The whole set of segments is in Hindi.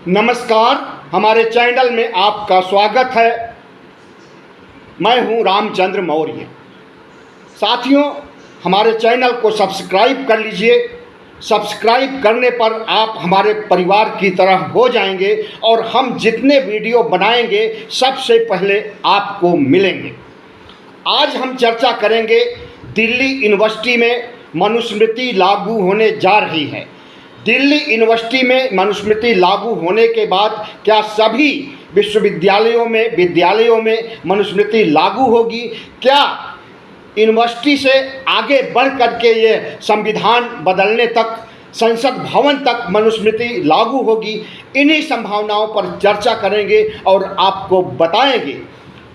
नमस्कार, हमारे चैनल में आपका स्वागत है। मैं हूं रामचंद्र मौर्य। साथियों, हमारे चैनल को सब्सक्राइब कर लीजिए। सब्सक्राइब करने पर आप हमारे परिवार की तरह हो जाएंगे और हम जितने वीडियो बनाएंगे सबसे पहले आपको मिलेंगे। आज हम चर्चा करेंगे, दिल्ली यूनिवर्सिटी में मनुस्मृति लागू होने जा रही है। दिल्ली यूनिवर्सिटी में मनुस्मृति लागू होने के बाद क्या सभी विश्वविद्यालयों में मनुस्मृति लागू होगी? क्या यूनिवर्सिटी से आगे बढ़ करके ये संविधान बदलने तक, संसद भवन तक मनुस्मृति लागू होगी? इन्हीं संभावनाओं पर चर्चा करेंगे और आपको बताएंगे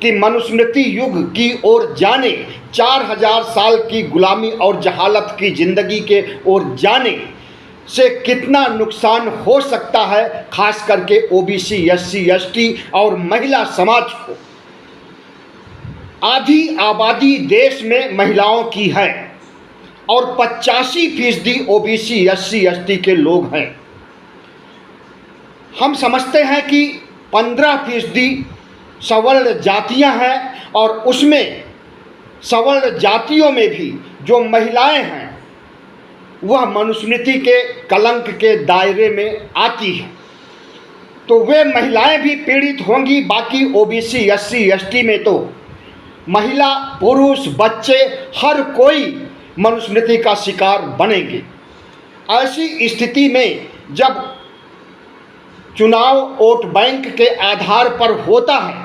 कि मनुस्मृति युग की ओर जाने, 4000 साल की गुलामी और जहालत की ज़िंदगी के ओर जाने से कितना नुकसान हो सकता है, खास करके ओबीसी, एससी, एसटी और महिला समाज को। आधी आबादी देश में महिलाओं की है और 85% ओबीसी, एससी, एसटी के लोग हैं। हम समझते हैं कि 15% सवर्ण जातियां हैं और उसमें सवर्ण जातियों में भी जो महिलाएं हैं वह मनुस्मृति के कलंक के दायरे में आती है, तो वे महिलाएं भी पीड़ित होंगी। बाकी ओबीसी, एससी, एसटी में तो महिला, पुरुष, बच्चे हर कोई मनुस्मृति का शिकार बनेंगे। ऐसी स्थिति में जब चुनाव वोट बैंक के आधार पर होता है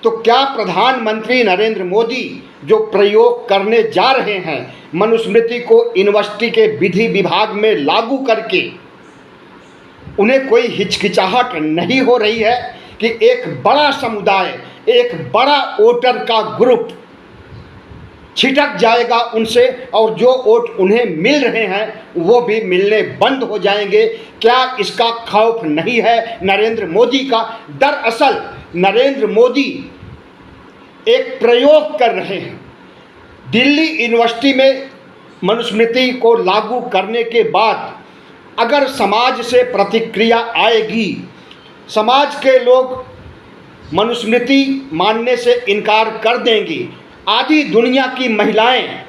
तो क्या प्रधानमंत्री नरेंद्र मोदी जो प्रयोग करने जा रहे हैं, मनुस्मृति को यूनिवर्सिटी के विधि विभाग में लागू करके, उन्हें कोई हिचकिचाहट नहीं हो रही है कि एक बड़ा समुदाय, एक बड़ा वोटर का ग्रुप छिटक जाएगा उनसे और जो वोट उन्हें मिल रहे हैं वो भी मिलने बंद हो जाएंगे? क्या इसका खौफ नहीं है नरेंद्र मोदी का? दरअसल नरेंद्र मोदी एक प्रयोग कर रहे हैं। दिल्ली यूनिवर्सिटी में मनुस्मृति को लागू करने के बाद अगर समाज से प्रतिक्रिया आएगी, समाज के लोग मनुस्मृति मानने से इनकार कर देंगी, आधी दुनिया की महिलाएं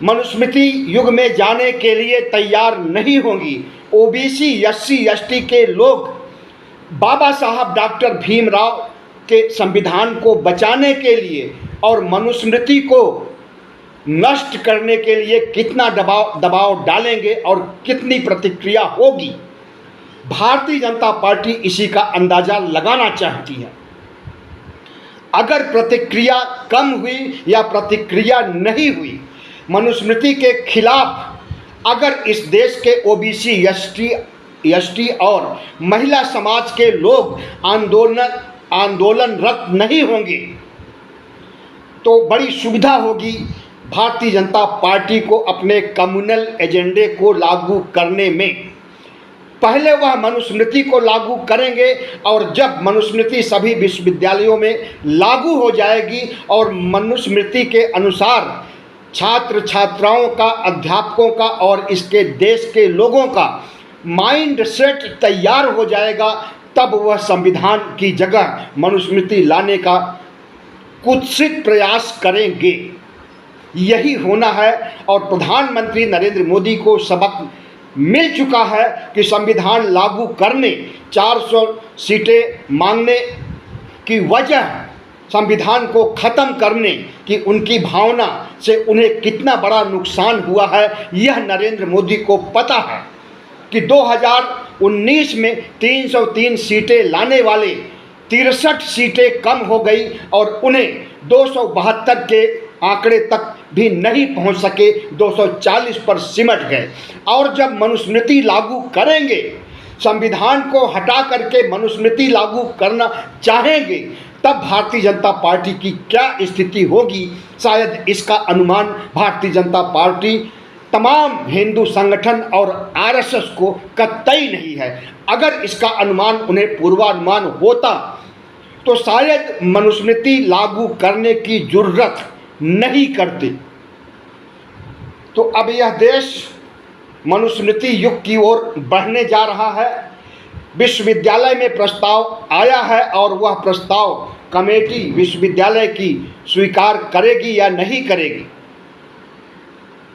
मनुस्मृति युग में जाने के लिए तैयार नहीं होंगी। ओबीसी, एससी, एसटी के लोग बाबा साहब डॉक्टर भीमराव के संविधान को बचाने के लिए और मनुस्मृति को नष्ट करने के लिए कितना दबाव डालेंगे और कितनी प्रतिक्रिया होगी। भारतीय जनता पार्टी इसी का अंदाज़ा लगाना चाहती है। अगर प्रतिक्रिया कम हुई या प्रतिक्रिया नहीं हुई, मनुस्मृति के खिलाफ अगर इस देश के ओबीसी, एसटी और महिला समाज के लोग आंदोलनरत नहीं होंगे तो बड़ी सुविधा होगी भारतीय जनता पार्टी को अपने कम्युनल एजेंडे को लागू करने में। पहले वह मनुस्मृति को लागू करेंगे और जब मनुस्मृति सभी विश्वविद्यालयों में लागू हो जाएगी और मनुस्मृति के अनुसार छात्र छात्राओं का, अध्यापकों का और इसके देश के लोगों का माइंड सेट तैयार हो जाएगा, तब वह संविधान की जगह मनुस्मृति लाने का कुत्सित प्रयास करेंगे। यही होना है और प्रधानमंत्री नरेंद्र मोदी को सबक मिल चुका है कि संविधान लागू करने, 400 सीटें मांगने की वजह संविधान को ख़त्म करने की उनकी भावना से उन्हें कितना बड़ा नुकसान हुआ है, यह नरेंद्र मोदी को पता है कि 2019 में 303 सीटें लाने वाले 63 सीटें कम हो गई और उन्हें 272 के आंकड़े तक भी नहीं पहुंच सके, 240 पर सिमट गए। और जब मनुस्मृति लागू करेंगे, संविधान को हटा करके मनुस्मृति लागू करना चाहेंगे, तब भारतीय जनता पार्टी की क्या स्थिति होगी, शायद इसका अनुमान भारतीय जनता पार्टी, तमाम हिंदू संगठन और आरएसएस को कतई नहीं है। अगर इसका अनुमान उन्हें पूर्वानुमान होता तो शायद मनुस्मृति लागू करने की जरूरत नहीं करते। तो अब यह देश मनुस्मृति युग की ओर बढ़ने जा रहा है। विश्वविद्यालय में प्रस्ताव आया है और वह प्रस्ताव कमेटी विश्वविद्यालय की स्वीकार करेगी या नहीं करेगी।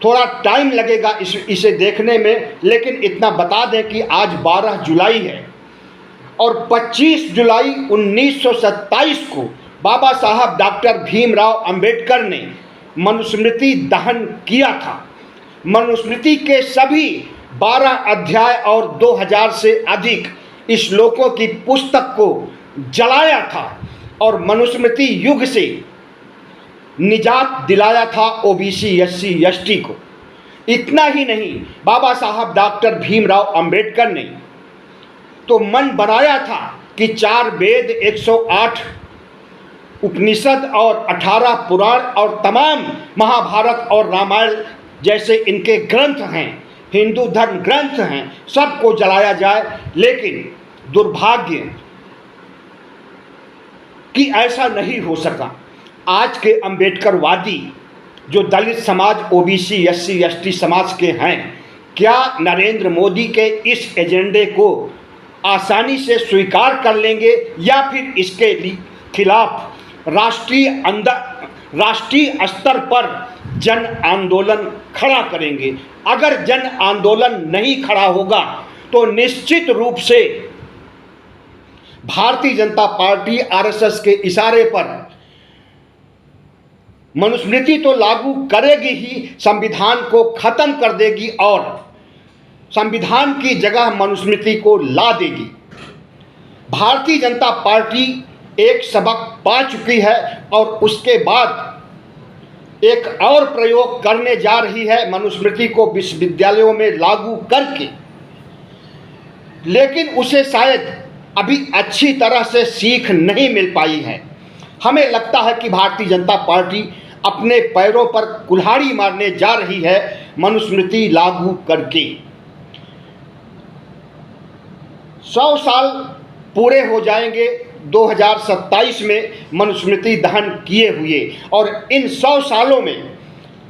थोड़ा टाइम लगेगा इसे देखने में, लेकिन इतना बता दें कि आज 12 जुलाई है और 25 जुलाई 1927 को बाबा साहब डॉक्टर भीमराव अंबेडकर ने मनुस्मृति दहन किया था। मनुस्मृति के सभी 12 अध्याय और 2000 से अधिक श्लोकों की पुस्तक को जलाया था और मनुस्मृति युग से निजात दिलाया था ओबीसी एससी एसटी को। इतना ही नहीं, बाबा साहब डॉक्टर भीमराव अंबेडकर ने तो मन बनाया था कि 4 वेद, 108 उपनिषद और 18 पुराण और तमाम महाभारत और रामायण जैसे इनके ग्रंथ हैं, हिंदू धर्म ग्रंथ हैं, सबको जलाया जाए। लेकिन दुर्भाग्य कि ऐसा नहीं हो सका। आज के अंबेडकरवादी जो दलित समाज, ओबीसी एससी एसटी समाज के हैं, क्या नरेंद्र मोदी के इस एजेंडे को आसानी से स्वीकार कर लेंगे या फिर इसके खिलाफ राष्ट्रीय स्तर पर जन आंदोलन खड़ा करेंगे? अगर जन आंदोलन नहीं खड़ा होगा तो निश्चित रूप से भारतीय जनता पार्टी आरएसएस के इशारे पर मनुस्मृति तो लागू करेगी ही, संविधान को खत्म कर देगी और संविधान की जगह मनुस्मृति को ला देगी। भारतीय जनता पार्टी एक सबक पा चुकी है और उसके बाद एक और प्रयोग करने जा रही है मनुस्मृति को विश्वविद्यालयों में लागू करके, लेकिन उसे शायद अभी अच्छी तरह से सीख नहीं मिल पाई है। हमें लगता है कि भारतीय जनता पार्टी अपने पैरों पर कुल्हाड़ी मारने जा रही है मनुस्मृति लागू करके। 100 साल पूरे हो जाएंगे 2027 में मनुस्मृति दहन किए हुए, और इन 100 सालों में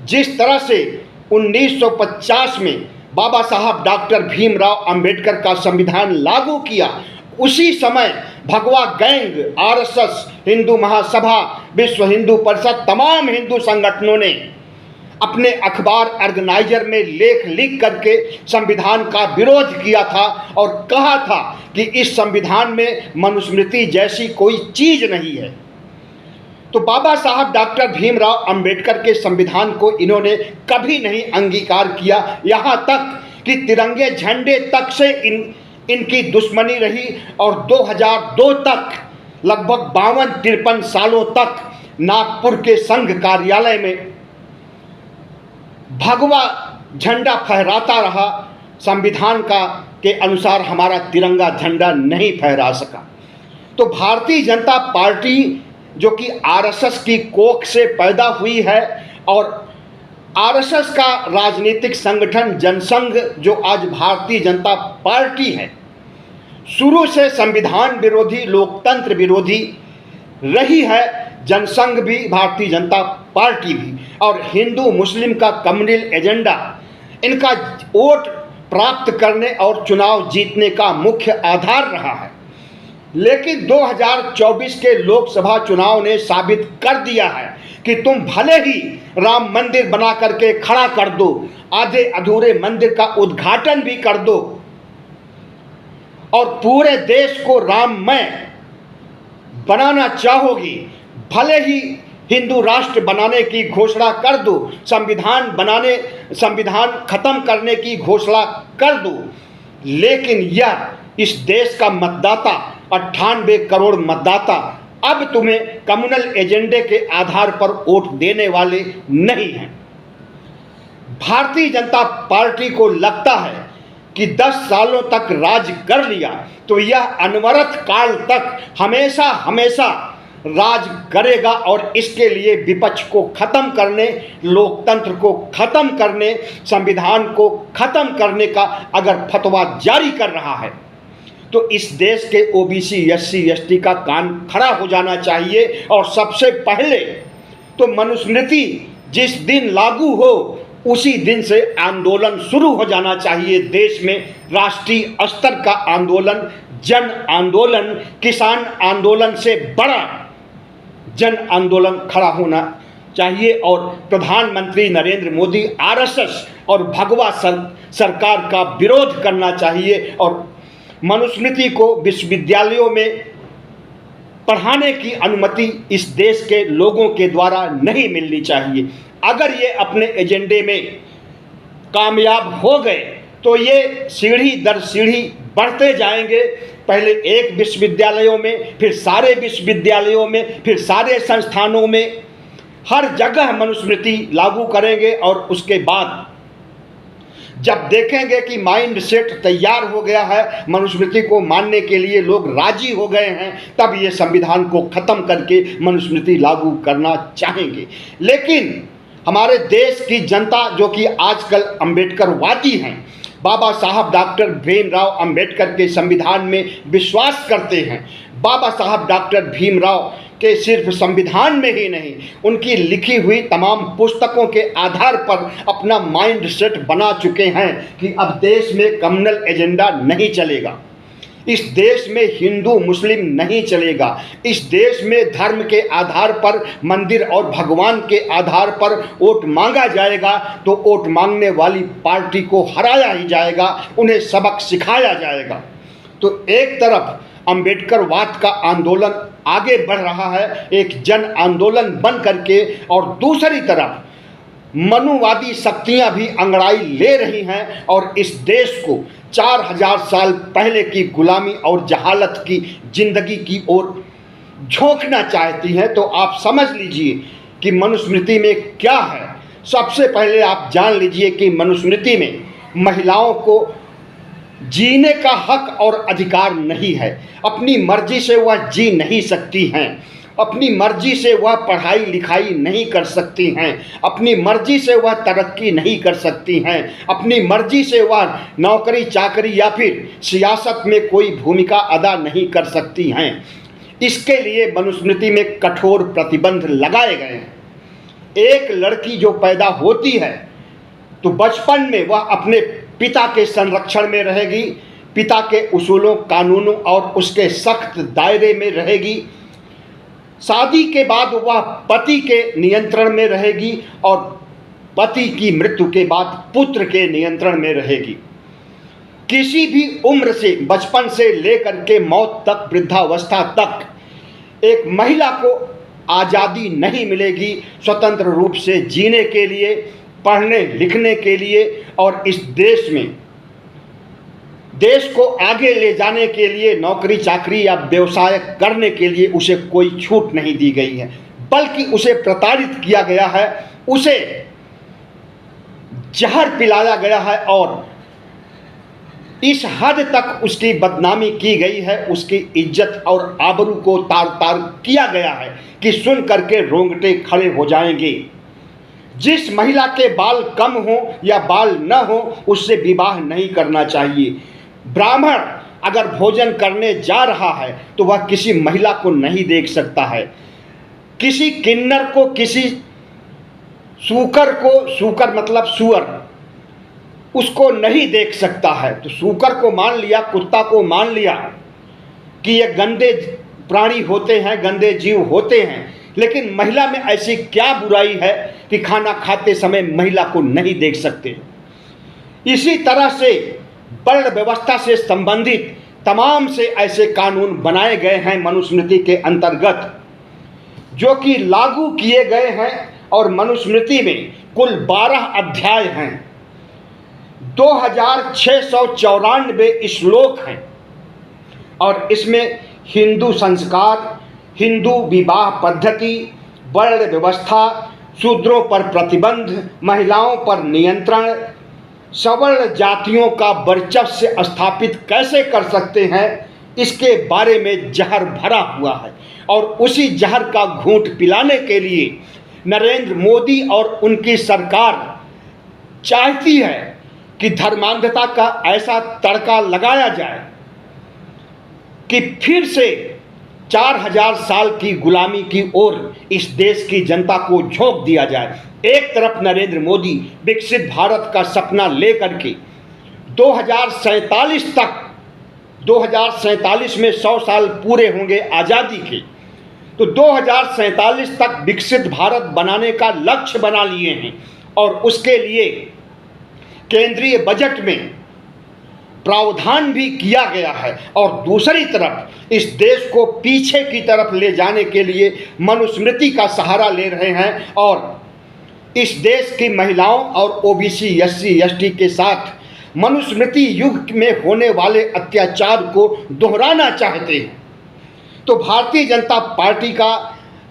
जिस तरह से 1950 में बाबा साहब डॉक्टर भीमराव अंबेडकर का संविधान लागू किया, उसी समय भगवा गैंग, आरएसएस, हिंदू महासभा, विश्व हिंदू परिषद, तमाम हिंदू संगठनों ने अपने अखबार ऑर्गेनाइजर में लेख लिख करके संविधान का विरोध किया था और कहा था कि इस संविधान में मनुस्मृति जैसी कोई चीज नहीं है। तो बाबा साहब डॉक्टर भीमराव अंबेडकर के संविधान को इन्होंने कभी नहीं अंगीकार किया, यहाँ तक कि तिरंगे झंडे तक से इनकी दुश्मनी रही और 2002 तक लगभग 52-53 सालों तक नागपुर के संघ कार्यालय में भगवा झंडा फहराता रहा। संविधान के अनुसार हमारा तिरंगा झंडा नहीं फहरा सका। तो भारतीय जनता पार्टी जो कि आरएसएस की कोख से पैदा हुई है और आरएसएस का राजनीतिक संगठन जनसंघ जो आज भारतीय जनता पार्टी है, शुरू से संविधान विरोधी, लोकतंत्र विरोधी रही है। जनसंघ भी, भारतीय जनता पार्टी भी, और हिंदू मुस्लिम का कम्युनल एजेंडा इनका वोट प्राप्त करने और चुनाव जीतने का मुख्य आधार रहा है। लेकिन 2024 के लोकसभा चुनाव ने साबित कर दिया है कि तुम भले ही राम मंदिर बना करके खड़ा कर दो, आधे अधूरे मंदिर का उद्घाटन भी कर दो और पूरे देश को राममय बनाना चाहोगी, भले ही हिंदू राष्ट्र बनाने की घोषणा कर दो, संविधान खत्म करने की घोषणा कर दो, लेकिन यह इस देश का मतदाता 98 करोड़ मतदाता अब तुम्हें कम्युनल एजेंडे के आधार पर वोट देने वाले नहीं हैं। भारतीय जनता पार्टी को लगता है कि 10 सालों तक राज कर लिया तो यह अनवरत काल तक हमेशा हमेशा राज करेगा और इसके लिए विपक्ष को खत्म करने, लोकतंत्र को खत्म करने, संविधान को खत्म करने का अगर फतवा जारी कर रहा है तो इस देश के ओबीसी एससी एसटी का कान खड़ा हो जाना चाहिए। और सबसे पहले तो मनुस्मृति जिस दिन लागू हो उसी दिन से आंदोलन शुरू हो जाना चाहिए। देश में राष्ट्रीय स्तर का आंदोलन जन आंदोलन, किसान आंदोलन से बड़ा जन आंदोलन खड़ा होना चाहिए और प्रधानमंत्री नरेंद्र मोदी आरएसएस और भगवा सरकार का विरोध करना चाहिए और मनुस्मृति को विश्वविद्यालयों में पढ़ाने की अनुमति इस देश के लोगों के द्वारा नहीं मिलनी चाहिए। अगर ये अपने एजेंडे में कामयाब हो गए तो ये सीढ़ी दर सीढ़ी बढ़ते जाएंगे, पहले एक विश्वविद्यालयों में, फिर सारे विश्वविद्यालयों में, फिर सारे संस्थानों में, हर जगह मनुस्मृति लागू करेंगे और उसके बाद जब देखेंगे कि माइंड सेट तैयार हो गया है, मनुस्मृति को मानने के लिए लोग राजी हो गए हैं, तब ये संविधान को ख़त्म करके मनुस्मृति लागू करना चाहेंगे। लेकिन हमारे देश की जनता जो कि आजकल अम्बेडकरवादी हैं, बाबा साहब डॉक्टर भीमराव अंबेडकर के संविधान में विश्वास करते हैं, बाबा साहब डॉक्टर भीमराव के सिर्फ संविधान में ही नहीं, उनकी लिखी हुई तमाम पुस्तकों के आधार पर अपना माइंड सेट बना चुके हैं कि अब देश में कम्युनल एजेंडा नहीं चलेगा, इस देश में हिंदू मुस्लिम नहीं चलेगा, इस देश में धर्म के आधार पर, मंदिर और भगवान के आधार पर वोट मांगा जाएगा तो वोट मांगने वाली पार्टी को हराया ही जाएगा, उन्हें सबक सिखाया जाएगा। तो एक तरफ अम्बेडकरवाद का आंदोलन आगे बढ़ रहा है एक जन आंदोलन बन करके, और दूसरी तरफ मनुवादी शक्तियां भी अंगड़ाई ले रही हैं और इस देश को 4000 साल पहले की गुलामी और जहालत की जिंदगी की ओर झोंकना चाहती हैं। तो आप समझ लीजिए कि मनुस्मृति में क्या है। सबसे पहले आप जान लीजिए कि मनुस्मृति में महिलाओं को जीने का हक और अधिकार नहीं है, अपनी मर्जी से वह जी नहीं सकती हैं, अपनी मर्जी से वह पढ़ाई लिखाई नहीं कर सकती हैं, अपनी मर्जी से वह तरक्की नहीं कर सकती हैं, अपनी मर्जी से वह नौकरी चाकरी या फिर सियासत में कोई भूमिका अदा नहीं कर सकती हैं। इसके लिए मनुस्मृति में कठोर प्रतिबंध लगाए गए हैं। एक लड़की जो पैदा होती है तो बचपन में वह अपने पिता के संरक्षण में रहेगी, पिता के उसूलों कानूनों और उसके सख्त दायरे में रहेगी। शादी के बाद वह पति के नियंत्रण में रहेगी और पति की मृत्यु के बाद पुत्र के नियंत्रण में रहेगी। किसी भी उम्र से, बचपन से लेकर के मौत तक, वृद्धावस्था तक एक महिला को आज़ादी नहीं मिलेगी स्वतंत्र रूप से जीने के लिए, पढ़ने लिखने के लिए और इस देश में देश को आगे ले जाने के लिए नौकरी चाकरी या व्यवसाय करने के लिए उसे कोई छूट नहीं दी गई है, बल्कि उसे प्रताड़ित किया गया है, उसे जहर पिलाया गया है और इस हद तक उसकी बदनामी की गई है, उसकी इज्जत और आबरू को तार तार किया गया है कि सुन करके रोंगटे खड़े हो जाएंगे। जिस महिला के बाल कम हो या बाल न हो उससे विवाह नहीं करना चाहिए। ब्राह्मण अगर भोजन करने जा रहा है तो वह किसी महिला को नहीं देख सकता है, किसी किन्नर को, किसी सूकर को, सूकर मतलब सुअर, उसको नहीं देख सकता है। तो सूकर को मान लिया, कुत्ता को मान लिया कि ये गंदे प्राणी होते हैं, गंदे जीव होते हैं, लेकिन महिला में ऐसी क्या बुराई है कि खाना खाते समय महिला को नहीं देख सकते। इसी तरह से वर्ण व्यवस्था से संबंधित तमाम से ऐसे कानून बनाए गए हैं मनुस्मृति के अंतर्गत जो कि लागू किए गए हैं और मनुस्मृति में कुल 12 अध्याय हैं, 2694 श्लोक हैं और इसमें हिंदू संस्कार, हिंदू विवाह पद्धति, वर्ण व्यवस्था, शूद्रों पर प्रतिबंध, महिलाओं पर नियंत्रण, सवर्ण जातियों का वर्चस्व स्थापित कैसे कर सकते हैं, इसके बारे में जहर भरा हुआ है। और उसी जहर का घूंट पिलाने के लिए नरेंद्र मोदी और उनकी सरकार चाहती है कि धर्मांधता का ऐसा तड़का लगाया जाए कि फिर से 4000 साल की गुलामी की ओर इस देश की जनता को झोंक दिया जाए। एक तरफ नरेंद्र मोदी विकसित भारत का सपना लेकर के 2047 तक 2047 में 100 साल पूरे होंगे आज़ादी के, तो 2047 तक विकसित भारत बनाने का लक्ष्य बना लिए हैं और उसके लिए केंद्रीय बजट में प्रावधान भी किया गया है। और दूसरी तरफ इस देश को पीछे की तरफ ले जाने के लिए मनुस्मृति का सहारा ले रहे हैं और इस देश की महिलाओं और ओबीसी एससी एसटी के साथ मनुस्मृति युग में होने वाले अत्याचार को दोहराना चाहते हैं। तो भारतीय जनता पार्टी का,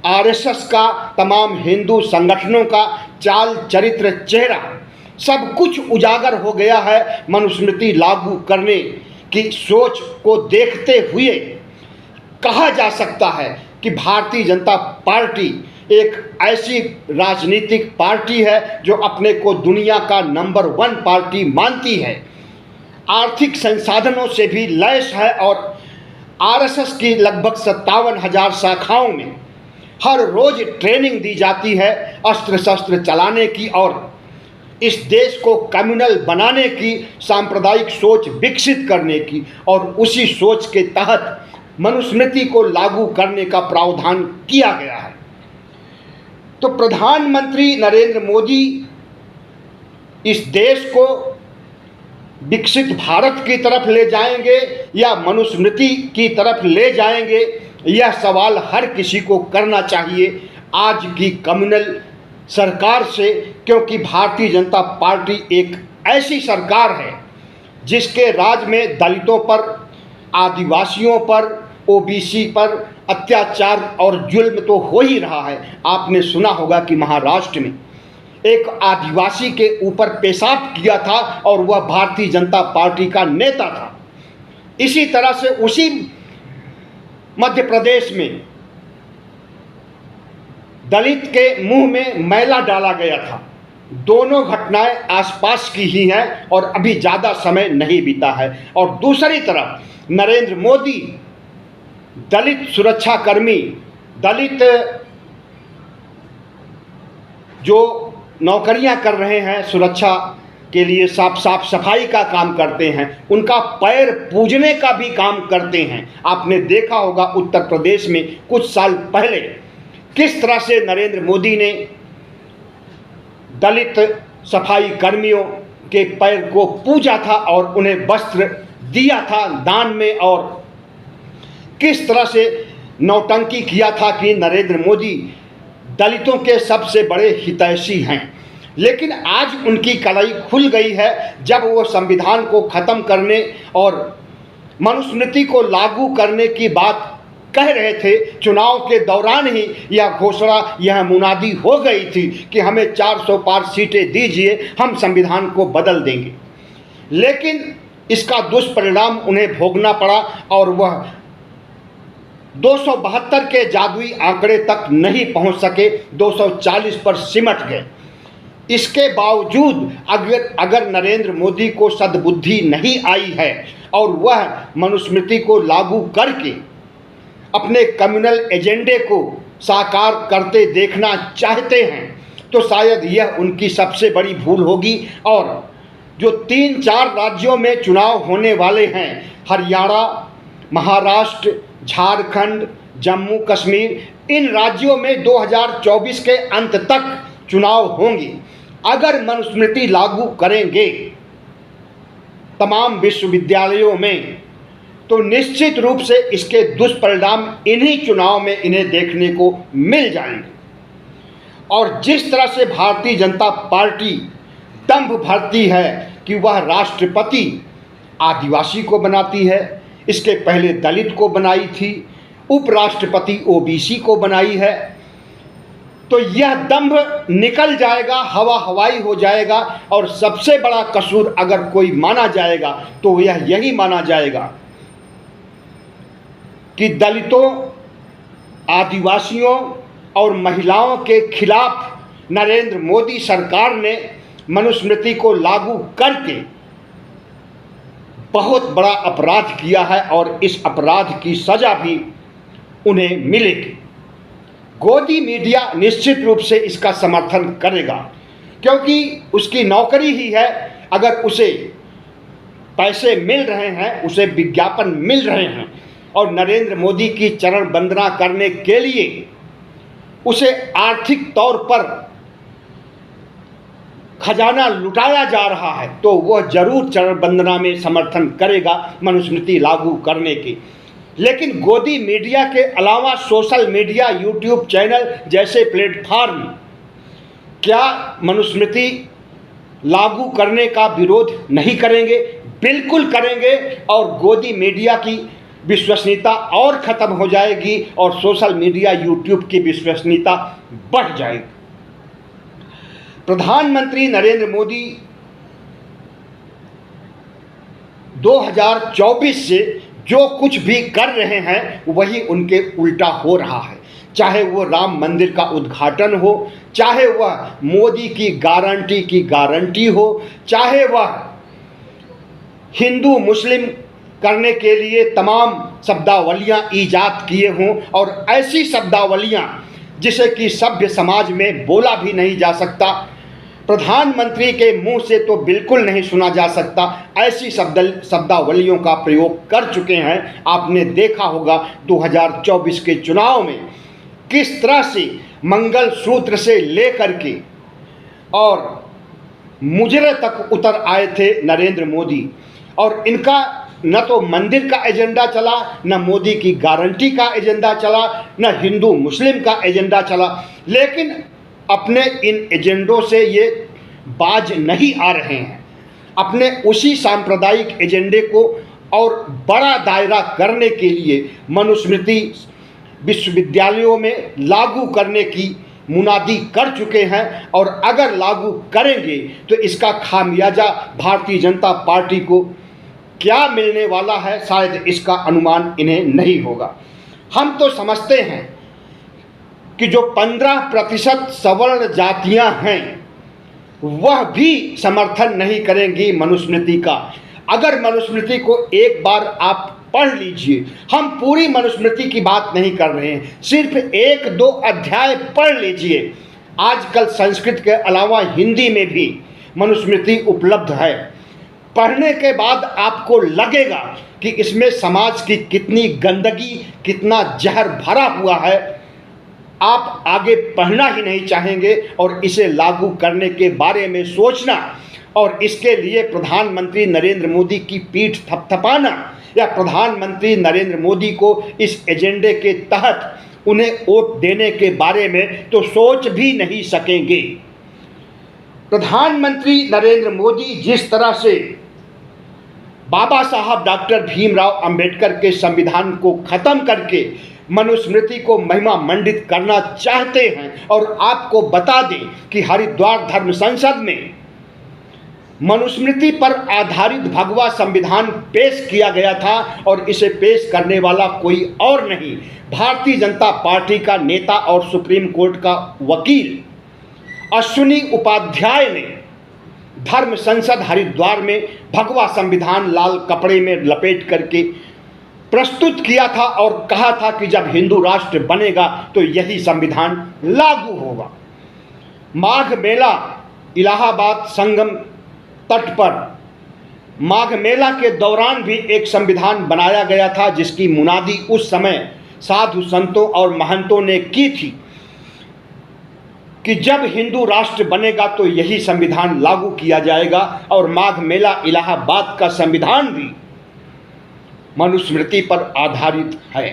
आरएसएस का, तमाम हिंदू संगठनों का चाल चरित्र चेहरा सब कुछ उजागर हो गया है। मनुस्मृति लागू करने की सोच को देखते हुए कहा जा सकता है कि भारतीय जनता पार्टी एक ऐसी राजनीतिक पार्टी है जो अपने को दुनिया का नंबर 1 पार्टी मानती है, आर्थिक संसाधनों से भी लैस है और आरएसएस की लगभग 57,000 शाखाओं में हर रोज ट्रेनिंग दी जाती है अस्त्र शस्त्र चलाने की और इस देश को कम्युनल बनाने की, सांप्रदायिक सोच विकसित करने की, और उसी सोच के तहत मनुस्मृति को लागू करने का प्रावधान किया गया है। तो प्रधानमंत्री नरेंद्र मोदी इस देश को विकसित भारत की तरफ ले जाएंगे या मनुस्मृति की तरफ ले जाएंगे, यह सवाल हर किसी को करना चाहिए आज की कम्युनल सरकार से, क्योंकि भारतीय जनता पार्टी एक ऐसी सरकार है जिसके राज में दलितों पर, आदिवासियों पर, ओबीसी पर अत्याचार और जुल्म तो हो ही रहा है। आपने सुना होगा कि महाराष्ट्र में एक आदिवासी के ऊपर पेशाब किया था और वह भारतीय जनता पार्टी का नेता था। इसी तरह से उसी मध्य प्रदेश में दलित के मुंह में मैला डाला गया था। दोनों घटनाएं आसपास की ही हैं और अभी ज़्यादा समय नहीं बीता है। और दूसरी तरफ नरेंद्र मोदी दलित सुरक्षाकर्मी, दलित जो नौकरियां कर रहे हैं सुरक्षा के लिए, साफ सफाई का काम करते हैं, उनका पैर पूजने का भी काम करते हैं। आपने देखा होगा उत्तर प्रदेश में कुछ साल पहले किस तरह से नरेंद्र मोदी ने दलित सफाई कर्मियों के पैर को पूजा था और उन्हें वस्त्र दिया था दान में, और किस तरह से नौटंकी किया था कि नरेंद्र मोदी दलितों के सबसे बड़े हितैषी हैं। लेकिन आज उनकी कलाई खुल गई है जब वो संविधान को ख़त्म करने और मनुस्मृति को लागू करने की बात कह रहे थे। चुनाव के दौरान ही यह घोषणा, यह मुनादी हो गई थी कि हमें 400 पार सीटें दीजिए, हम संविधान को बदल देंगे। लेकिन इसका दुष्परिणाम उन्हें भोगना पड़ा और वह 272 के जादुई आंकड़े तक नहीं पहुंच सके, 240 पर सिमट गए। इसके बावजूद अगर नरेंद्र मोदी को सद्बुद्धि नहीं आई है और वह मनुस्मृति को लागू करके अपने कम्युनल एजेंडे को साकार करते देखना चाहते हैं, तो शायद यह उनकी सबसे बड़ी भूल होगी। और जो 3-4 राज्यों में चुनाव होने वाले हैं, हरियाणा, महाराष्ट्र, झारखंड, जम्मू कश्मीर, इन राज्यों में 2024 के अंत तक चुनाव होंगे। अगर मनुस्मृति लागू करेंगे तमाम विश्वविद्यालयों में, तो निश्चित रूप से इसके दुष्परिणाम इन्हीं चुनाव में इन्हें देखने को मिल जाएंगे। और जिस तरह से भारतीय जनता पार्टी दंभ भरती है कि वह राष्ट्रपति आदिवासी को बनाती है, इसके पहले दलित को बनाई थी, उपराष्ट्रपति ओबीसी को बनाई है, तो यह दंभ निकल जाएगा, हवा हवाई हो जाएगा। और सबसे बड़ा कसूर अगर कोई माना जाएगा तो यह यही माना जाएगा कि दलितों, आदिवासियों और महिलाओं के खिलाफ नरेंद्र मोदी सरकार ने मनुस्मृति को लागू करके बहुत बड़ा अपराध किया है और इस अपराध की सज़ा भी उन्हें मिलेगी। गोदी मीडिया निश्चित रूप से इसका समर्थन करेगा, क्योंकि उसकी नौकरी ही है, अगर उसे पैसे मिल रहे हैं, उसे विज्ञापन मिल रहे हैं और नरेंद्र मोदी की चरण वंदना करने के लिए उसे आर्थिक तौर पर खजाना लुटाया जा रहा है, तो वह जरूर चरण वंदना में समर्थन करेगा मनुस्मृति लागू करने की। लेकिन गोदी मीडिया के अलावा सोशल मीडिया, यूट्यूब चैनल जैसे प्लेटफॉर्म क्या मनुस्मृति लागू करने का विरोध नहीं करेंगे? बिल्कुल करेंगे और गोदी मीडिया की विश्वसनीयता और ख़त्म हो जाएगी और सोशल मीडिया, यूट्यूब की विश्वसनीयता बढ़ जाएगी। प्रधानमंत्री नरेंद्र मोदी 2024 से जो कुछ भी कर रहे हैं वही उनके उल्टा हो रहा है। चाहे वो राम मंदिर का उद्घाटन हो, चाहे वह मोदी की गारंटी हो, चाहे वह हिंदू मुस्लिम करने के लिए तमाम शब्दावलियां ईजाद किए हों और ऐसी शब्दावलियां जिसे कि सभ्य समाज में बोला भी नहीं जा सकता, प्रधानमंत्री के मुंह से तो बिल्कुल नहीं सुना जा सकता, ऐसी शब्दावलियों का प्रयोग कर चुके हैं। आपने देखा होगा 2024 के चुनाव में किस तरह से मंगल सूत्र से लेकर के और मुजरे तक उतर आए थे नरेंद्र मोदी, और इनका न तो मंदिर का एजेंडा चला, न मोदी की गारंटी का एजेंडा चला, न हिंदू मुस्लिम का एजेंडा चला, लेकिन अपने इन एजेंडों से ये बाज नहीं आ रहे हैं। अपने उसी सांप्रदायिक एजेंडे को और बड़ा दायरा करने के लिए मनुस्मृति विश्वविद्यालयों में लागू करने की मुनादी कर चुके हैं और अगर लागू करेंगे तो इसका खामियाजा भारतीय जनता पार्टी को क्या मिलने वाला है, शायद इसका अनुमान इन्हें नहीं होगा। हम तो समझते हैं कि जो 15% सवर्ण जातियां हैं वह भी समर्थन नहीं करेंगी मनुस्मृति का। अगर मनुस्मृति को एक बार आप पढ़ लीजिए, हम पूरी मनुस्मृति की बात नहीं कर रहे हैं, सिर्फ 1-2 अध्याय पढ़ लीजिए। आजकल संस्कृत के अलावा हिंदी में भी मनुस्मृति उपलब्ध है। पढ़ने के बाद आपको लगेगा कि इसमें समाज की कितनी गंदगी, कितना जहर भरा हुआ है। आप आगे पढ़ना ही नहीं चाहेंगे और इसे लागू करने के बारे में सोचना और इसके लिए प्रधानमंत्री नरेंद्र मोदी की पीठ थपथपाना या प्रधानमंत्री नरेंद्र मोदी को इस एजेंडे के तहत उन्हें वोट देने के बारे में तो सोच भी नहीं सकेंगे। प्रधानमंत्री नरेंद्र मोदी जिस तरह से बाबा साहब डॉक्टर भीमराव अंबेडकर के संविधान को खत्म करके मनुस्मृति को महिमा मंडित करना चाहते हैं, और आपको बता दें कि हरिद्वार धर्म संसद में मनुस्मृति पर आधारित भगवा संविधान पेश किया गया था और इसे पेश करने वाला कोई और नहीं, भारतीय जनता पार्टी का नेता और सुप्रीम कोर्ट का वकील अश्विनी उपाध्याय ने धर्म संसद हरिद्वार में भगवा संविधान लाल कपड़े में लपेट करके प्रस्तुत किया था और कहा था कि जब हिंदू राष्ट्र बनेगा तो यही संविधान लागू होगा। माघ मेला इलाहाबाद संगम तट पर माघ मेला के दौरान भी एक संविधान बनाया गया था जिसकी मुनादी उस समय साधु संतों और महंतों ने की थी कि जब हिंदू राष्ट्र बनेगा तो यही संविधान लागू किया जाएगा, और माघ मेला इलाहाबाद का संविधान भी मनुस्मृति पर आधारित है।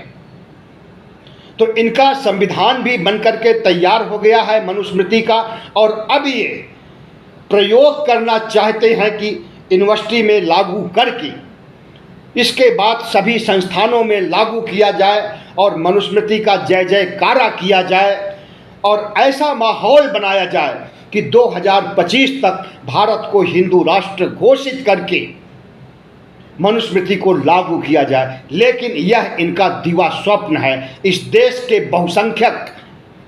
तो इनका संविधान भी बनकर के तैयार हो गया है मनुस्मृति का, और अब ये प्रयोग करना चाहते हैं कि यूनिवर्सिटी में लागू करके इसके बाद सभी संस्थानों में लागू किया जाए और मनुस्मृति का जय जयकारा किया जाए और ऐसा माहौल बनाया जाए कि 2025 तक भारत को हिंदू राष्ट्र घोषित करके मनुस्मृति को लागू किया जाए। लेकिन यह इनका दिवा स्वप्न है। इस देश के बहुसंख्यक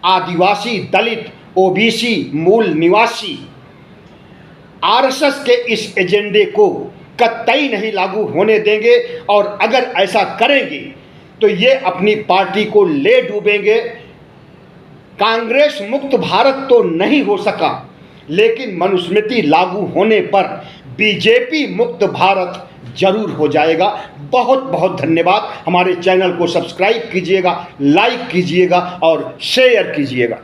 आदिवासी, दलित, ओबीसी, मूल निवासी आरएसएस के इस एजेंडे को कतई नहीं लागू होने देंगे, और अगर ऐसा करेंगे तो ये अपनी पार्टी को ले डूबेंगे। कांग्रेस मुक्त भारत तो नहीं हो सका, लेकिन मनुस्मृति लागू होने पर बीजेपी मुक्त भारत जरूर हो जाएगा। बहुत बहुत धन्यवाद। हमारे चैनल को सब्सक्राइब कीजिएगा, लाइक कीजिएगा और शेयर कीजिएगा।